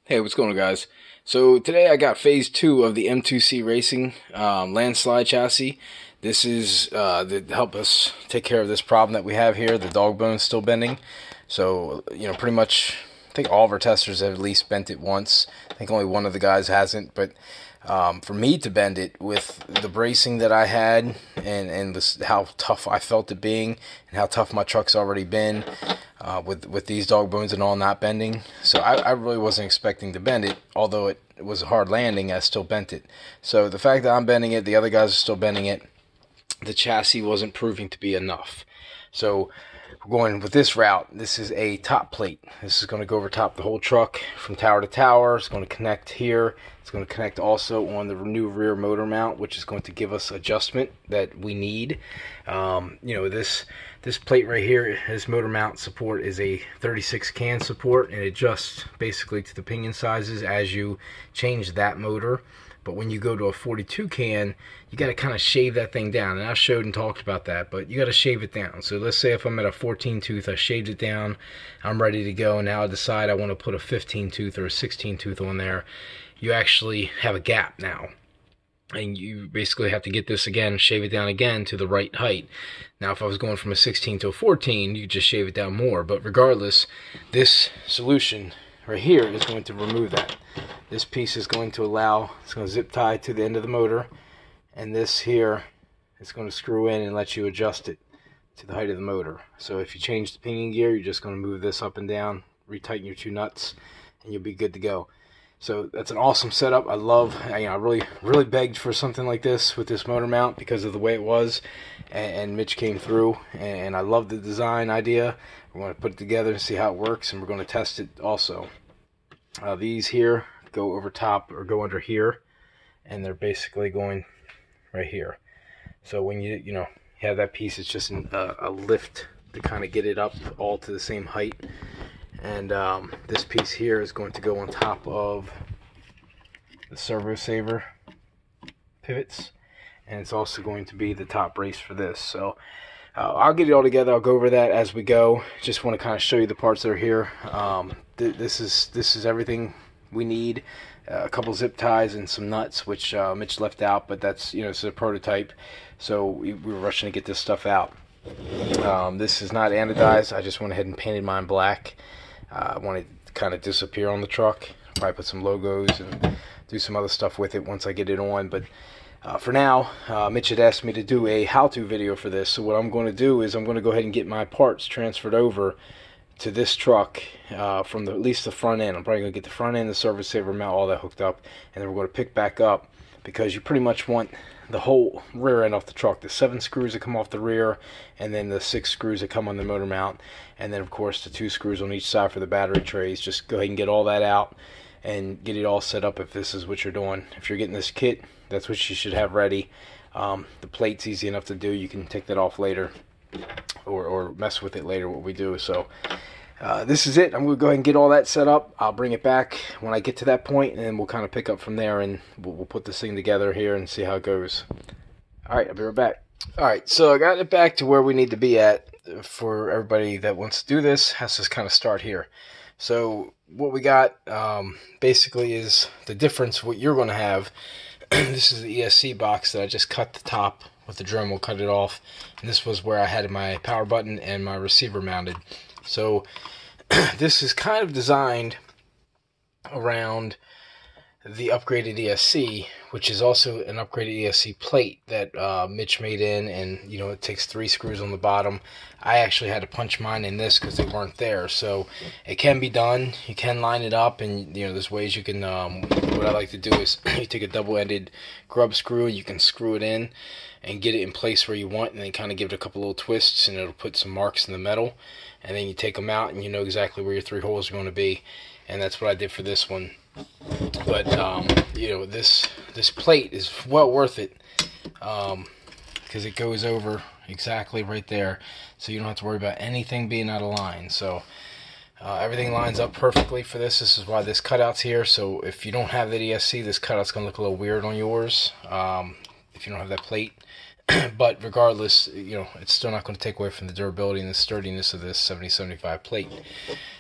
Hey, what's going on, guys? So today I got phase 2 of the M2C Racing Landslide chassis. This is to help us take care of this problem that we have here, the dog bone still bending. So, pretty much, I think all of our testers have at least bent it once. I think only one of the guys hasn't, but for me to bend it with the bracing that I had and how tough I felt it being and how tough my truck's already been with these dog bones and all not bending. So I really wasn't expecting to bend it, although it was a hard landing, I still bent it. So the fact that I'm bending it, the other guys are still bending it, the chassis wasn't proving to be enough. So we're going with this route. This is a top plate. This is going to go over top the whole truck from tower to tower. It's going to connect here. It's going to connect also on the new rear motor mount, which is going to give us adjustment that we need. This plate right here, this motor mount support is a 36 can support, and it adjusts basically to the pinion sizes as you change that motor. But when you go to a 42 can, you got to kind of shave that thing down. And I showed and talked about that, but you got to shave it down. So let's say if I'm at a 14 tooth, I shaved it down, I'm ready to go. Now I decide I want to put a 15 tooth or a 16 tooth on there. You actually have a gap now. And you basically have to get this again, shave it down again to the right height. Now if I was going from a 16 to a 14, you could just shave it down more. But regardless, this solution right here is going to remove that. This piece is going to allow, it's going to zip tie to the end of the motor, and this here is going to screw in and let you adjust it to the height of the motor. So if you change the pinion gear, you're just going to move this up and down, retighten your two nuts, and you'll be good to go. So that's an awesome setup. I love, I really begged for something like this with this motor mount because of the way it was, and Mitch came through, and I love the design idea. We're going to put it together and see how it works, and we're going to test it also. These here go over top or go under here, and they're basically going right here. So when you have that piece, it's just a lift to kind of get it up all to the same height. And this piece here is going to go on top of the servo saver pivots, and it's also going to be the top brace for this. So I'll get it all together. I'll go over that as we go. Just want to kind of show you the parts that are here. This is everything we need. A couple zip ties and some nuts, which Mitch left out, but that's it's a prototype, so we were rushing to get this stuff out. This is not anodized. I just went ahead and painted mine black. I want it to kind of disappear on the truck. Probably put some logos and do some other stuff with it once I get it on. But for now, Mitch had asked me to do a how-to video for this. So what I'm going to do is I'm going to go ahead and get my parts transferred over to this truck from at least the front end. I'm probably going to get the front end, the service saver mount, all that hooked up. And then we're going to pick back up, because you pretty much want the whole rear end off the truck, the 7 screws that come off the rear, and then the 6 screws that come on the motor mount, and then of course the 2 screws on each side for the battery trays. Just go ahead and get all that out and get it all set up if this is what you're doing. If you're getting this kit, that's what you should have ready. The plate's easy enough to do. You can take that off later or mess with it later, what we do. So this is it. I'm going to go ahead and get all that set up. I'll bring it back when I get to that point, and then we'll kind of pick up from there, and we'll put this thing together here and see how it goes. Alright, I'll be right back. Alright, so I got it back to where we need to be at. For everybody that wants to do this, has to kind of start here. So what we got basically is the difference. What you're going to have, this is the Esc box that I just cut the top with the Dremel, cut it off, and this was where I had my power button and my receiver mounted. So this is kind of designed around the upgraded Esc, which is also an upgraded Esc plate that Mitch made in, and it takes 3 screws on the bottom. I actually had to punch mine in this because they weren't there, so it can be done. You can line it up, and there's ways you can. What I like to do is you take a double-ended grub screw, you can screw it in and get it in place where you want, and then kind of give it a couple little twists, and it'll put some marks in the metal. And then you take them out, and you know exactly where your 3 holes are going to be, and that's what I did for this one. But this plate is well worth it, because it goes over exactly right there, so you don't have to worry about anything being out of line. So everything lines up perfectly for this. This is why this cutout's here. So if you don't have that Esc, this cutout's going to look a little weird on yours if you don't have that plate. But regardless, it's still not going to take away from the durability and the sturdiness of this 7075 plate.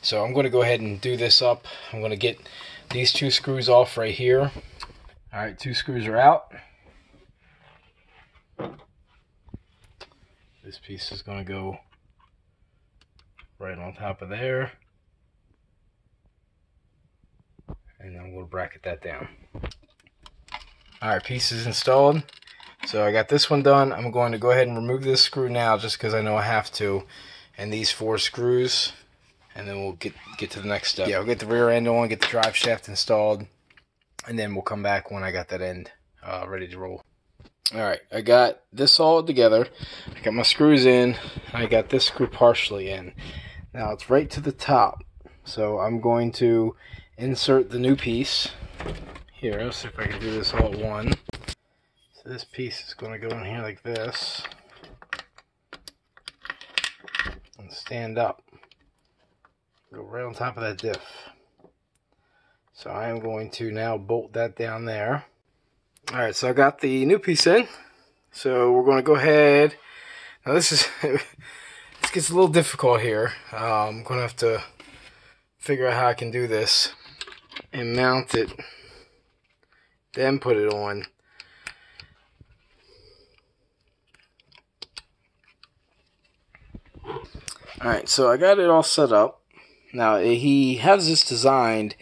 So I'm going to go ahead and do this up. I'm going to get these 2 screws off right here. Alright, 2 screws are out. This piece is going to go right on top of there. And then we'll bracket that down. Alright, piece is installed. So I got this one done. I'm going to go ahead and remove this screw now just because I know I have to. And these 4 screws. And then we'll get to the next step. Yeah, we'll get the rear end on, get the drive shaft installed. And then we'll come back when I got that end ready to roll. Alright, I got this all together. I got my screws in. I got this screw partially in. Now it's right to the top. So I'm going to insert the new piece. Here, let's see if I can do this all at one. So this piece is going to go in here like this. And stand up. Go right on top of that diff. So I am going to now bolt that down there. Alright, so I got the new piece in. So we're going to go ahead. Now this gets a little difficult here. I'm going to have to figure out how I can do this and mount it, then put it on. Alright, so I got it all set up. Now he has this designed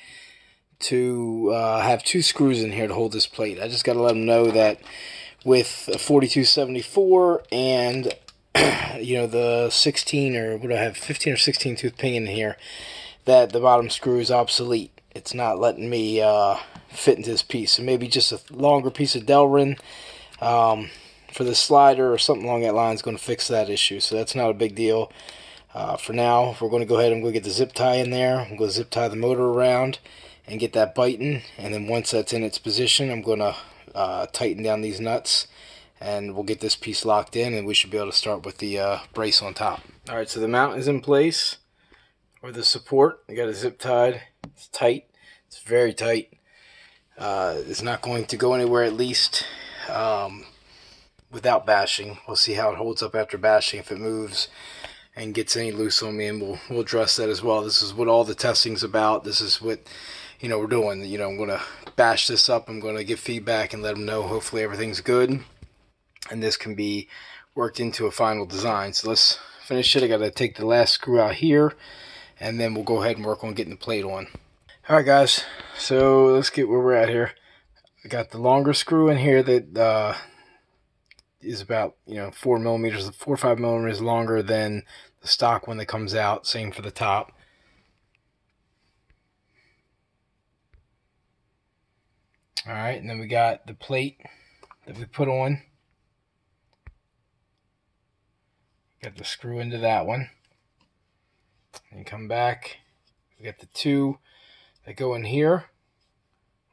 to have 2 screws in here to hold this plate. I just got to let him know that with a 4274 and the 16 or what do I have, 15 or 16 tooth pinion in here, that the bottom screw is obsolete. It's not letting me fit into this piece. So maybe just a longer piece of Delrin for the slider or something along that line is going to fix that issue. So that's not a big deal. For now, we're going to go ahead and go get the zip tie in there. I'm going to zip tie the motor around and get that biting. And then once that's in its position, I'm going to tighten down these nuts. And we'll get this piece locked in, and we should be able to start with the brace on top. Alright, so the mount is in place. Or the support, I got it zip tied. It's tight. It's very tight. It's not going to go anywhere, at least without bashing. We'll see how it holds up after bashing, if it moves and gets any loose on me, and we'll address that as well. This is what all the testing's about. This is what we're doing. I'm going to bash this up. I'm going to give feedback and let them know hopefully everything's good, and this can be worked into a final design. So let's finish it. I got to take the last screw out here, and then we'll go ahead and work on getting the plate on. Alright guys, so let's get where we're at here. I got the longer screw in here that is about 4 or 5 millimeters longer than the stock one that comes out. Same for the top. Alright, and then we got the plate that we put on. Got the screw into that one. And come back. We got the 2 that go in here.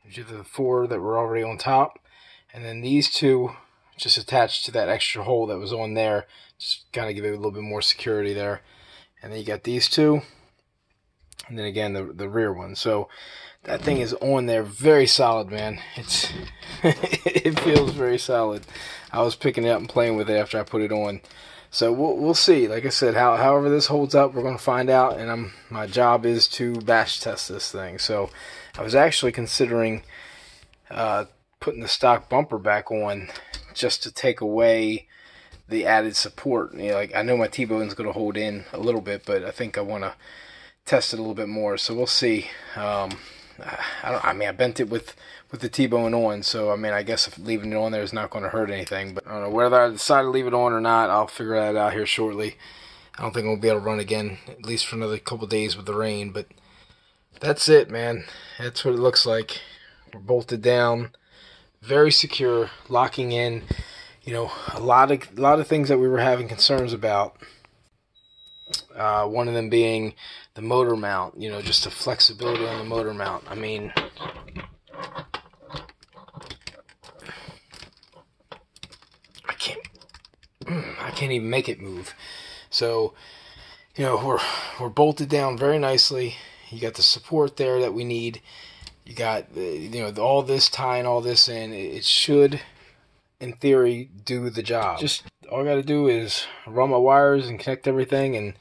These are the 4 that were already on top. And then these 2 just attached to that extra hole that was on there. Just kind of give it a little bit more security there. And then you got these 2. And then again the rear one. So that thing is on there very solid, man. It's it feels very solid. I was picking it up and playing with it after I put it on. So we'll see. Like I said, however this holds up, we're going to find out. And my job is to bash test this thing. So I was actually considering putting the stock bumper back on just to take away the added support. Like I know my T-bone's going to hold in a little bit, but I think I want to test it a little bit more. So we'll see. I bent it with the T-bone on, so I guess if leaving it on there is not going to hurt anything. But I don't know whether I decide to leave it on or not. I'll figure that out here shortly. I don't think we'll be able to run again, at least for another couple days with the rain. But that's it, man. That's what it looks like. We're bolted down, very secure, locking in. A lot of things that we were having concerns about. One of them being the motor mount. Just the flexibility on the motor mount. I can't even make it move. So, we're bolted down very nicely. You got the support there that we need. You got all this tying all this in. It should in theory, do the job. Just all I got to do is run my wires and connect everything and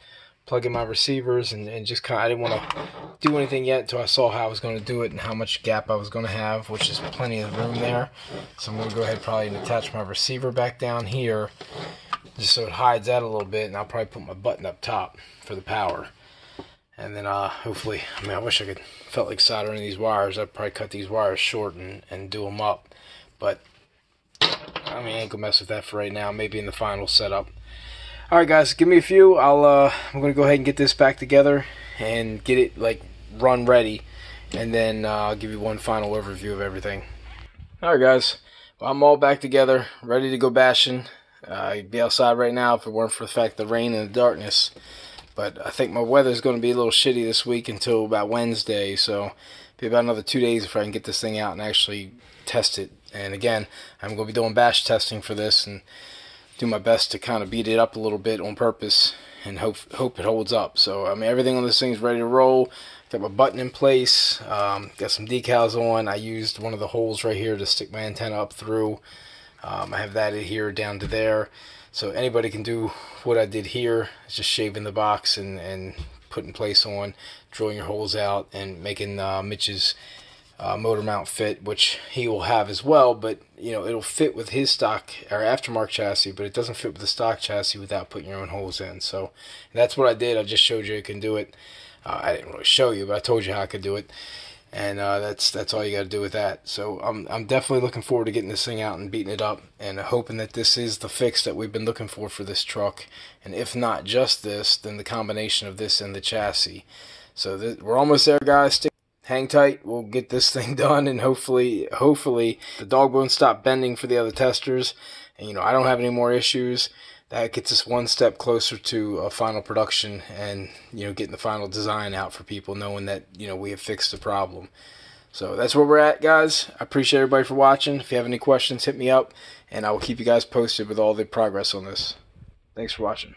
plug in my receivers and just kind of, I didn't want to do anything yet until I saw how I was going to do it and how much gap I was going to have, which is plenty of room there. So I'm going to go ahead probably and attach my receiver back down here just so it hides that a little bit, and I'll probably put my button up top for the power. And then hopefully, I mean, I wish I felt like soldering these wires. I'd probably cut these wires short and do them up. But, I mean, I ain't going to mess with that for right now. Maybe in the final setup. Alright guys, give me a few. I'm going to go ahead and get this back together and get it like run ready, and then I'll give you one final overview of everything. Alright guys, well, I'm all back together, ready to go bashing. I'd be outside right now if it weren't for the fact of the rain and the darkness. But I think my weather's going to be a little shitty this week until about Wednesday, so be about another 2 days before I can get this thing out and actually test it. And again, I'm going to be doing bash testing for this and do my best to kind of beat it up a little bit on purpose and hope it holds up. So I mean, everything on this thing is ready to roll. Got my button in place, got some decals on. I used one of the holes right here to stick my antenna up through. I have that here down to there, so anybody can do what I did here. It's just shaving the box and putting place on, drilling your holes out, and making Mitch's motor mount fit, which he will have as well, but you know, it'll fit with his stock or aftermarket chassis, but it doesn't fit with the stock chassis without putting your own holes in. So that's what I did. I just showed you I can do it. I didn't really show you, but I told you how I could do it, and that's all you got to do with that. So I'm definitely looking forward to getting this thing out and beating it up, and hoping that this is the fix that we've been looking for this truck, and if not just this, then the combination of this and the chassis. So we're almost there, guys. Hang tight, we'll get this thing done, and hopefully the dog bones stop bending for the other testers, and you know, I don't have any more issues. That gets us one step closer to a final production, and you know, getting the final design out for people, knowing that, you know, we have fixed the problem. So that's where we're at, guys. I appreciate everybody for watching. If you have any questions, hit me up, and I will keep you guys posted with all the progress on this. Thanks for watching.